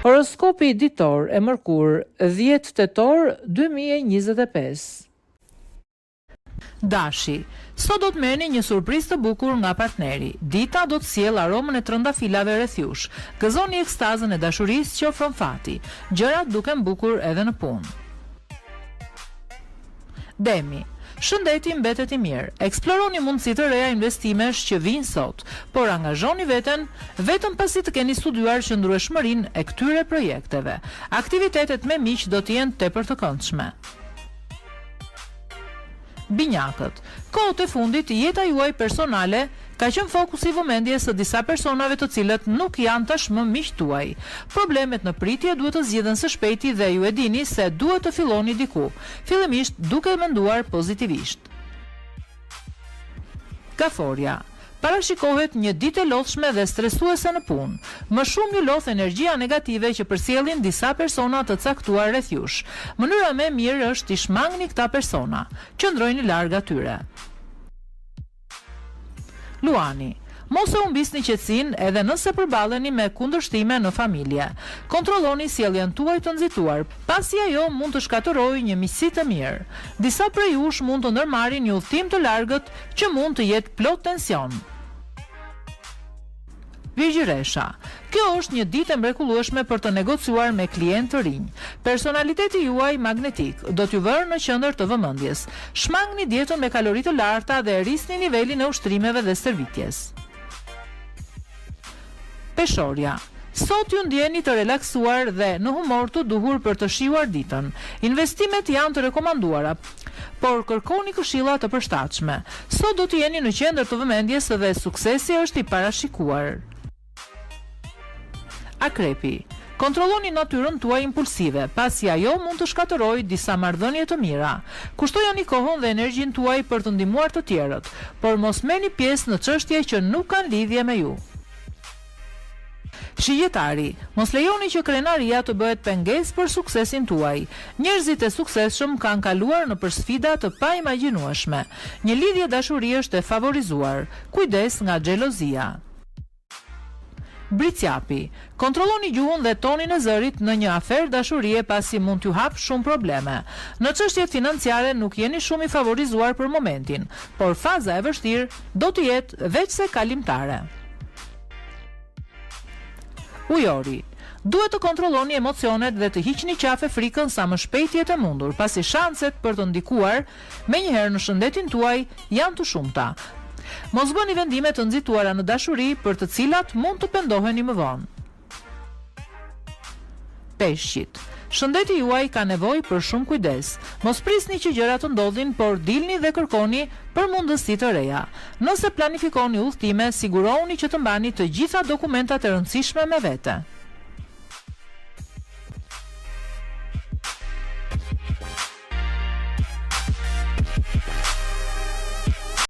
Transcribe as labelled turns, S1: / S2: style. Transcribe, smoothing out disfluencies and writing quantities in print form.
S1: Horoskopi ditor e Mërkur, 10 tetor 2025. Dashi, sot do të merrni një surprizë të bukur nga partneri. Dita do të sjellë aromën e trëndafilave rreth jush. Gëzoni ekstazën e dashurisë që ofron fati. Gjërat duken bukur edhe në punë. Demi, shëndeti mbetet i mirë. Eksploroni mundësi të reja investimesh që vijnë sot, por angazhoni veten vetëm pasi të keni studiuar qëndrueshmërinë e këtyre projekteve. Aktivitetet me miq do të jenë tepër të këndshme. Binjakët, kohët e fundit jeta juaj personale ka qenë fokus i vëmendjes së disa personave të cilët nuk janë tashmë miq tuaj. Problemet në pritje duhet të zgjidhen së shpejti dhe ju e dini se duhet të filloni diku, fillimisht duke menduar pozitivisht. Kaforia, parashikohet një ditë e lodhshme dhe stresuese në punë. Më shumë ju lodh energjia negative që përcjellin disa persona të caktuar rreth jush. Mënyra më e mirë është t'i shmangni këta persona. Qëndrojni larg atyre. Luani, mos e humbisni qetësinë edhe nëse përballeni me kundërshtime në familje. Kontrolloni sjelljen tuaj të nxituar, pasi ajo mund të shkatërrojë një miqësi të mirë. Disa prej jush mund të ndërmarrin një udhtim të largët që mund të jetë plot tension. Virgjëresha, kjo është një ditë e mrekullueshme për të negociuar me klientë të rinj. Personaliteti juaj magnetik do t'ju vërë në qendër të vëmendjes. Shmangni dietën me kalori të larta dhe rrisni nivelin e ushtrimeve dhe stërvitjes. Peshorja, sot ju ndjeni të relaksuar dhe në humor të duhur për të shijuar ditën. Investimet janë të rekomanduara, por kërkoni këshilla të përshtatshme. Sot do të jeni në qendër të vëmendjes dhe suksesi është i parashikuar. Akrepi, kontrolloni natyrën tuaj impulsive, pasi ajo mund të shkatërrojë disa marrëdhënie të mira. Kushtojani kohën dhe energjinë tuaj për të ndihmuar të tjerët, por mos merrni pjesë në çështje që nuk kanë lidhje me ju. Shijetari, mos lejoni që krenaria të bëhet pengesë për suksesin tuaj. Njerëzit e suksesshëm kanë kaluar nëpër sfida të paimagjinueshme. Një lidhje dashurie është e favorizuar. Kujdes nga xhelozia. Bricjapi, kontrolloni gjuhën dhe tonin e zërit në një aferë dashurie pasi mund t'ju hap shumë probleme. Në çështjet financiare nuk jeni shumë i favorizuar për momentin, por faza e vështirë do të jetë veçse kalimtare. Ujori, duhet të kontrolloni emocionet dhe të hiqni qafe frikën sa më shpejt jetë e mundur, pasi shanset për të ndikuar menjëherë në shëndetin tuaj janë të shumta. Mos bëni vendime të nxituara në dashuri për të cilat mund të pendoheni më vonë. Peshqit, shëndeti juaj ka nevojë për shumë kujdes. Mos prisni që gjërat të ndodhin, por dilni dhe kërkoni për mundësi të reja. Nëse planifikoni udhëtime, sigurohuni që të mbani të gjitha dokumentat e rëndësishme me vete.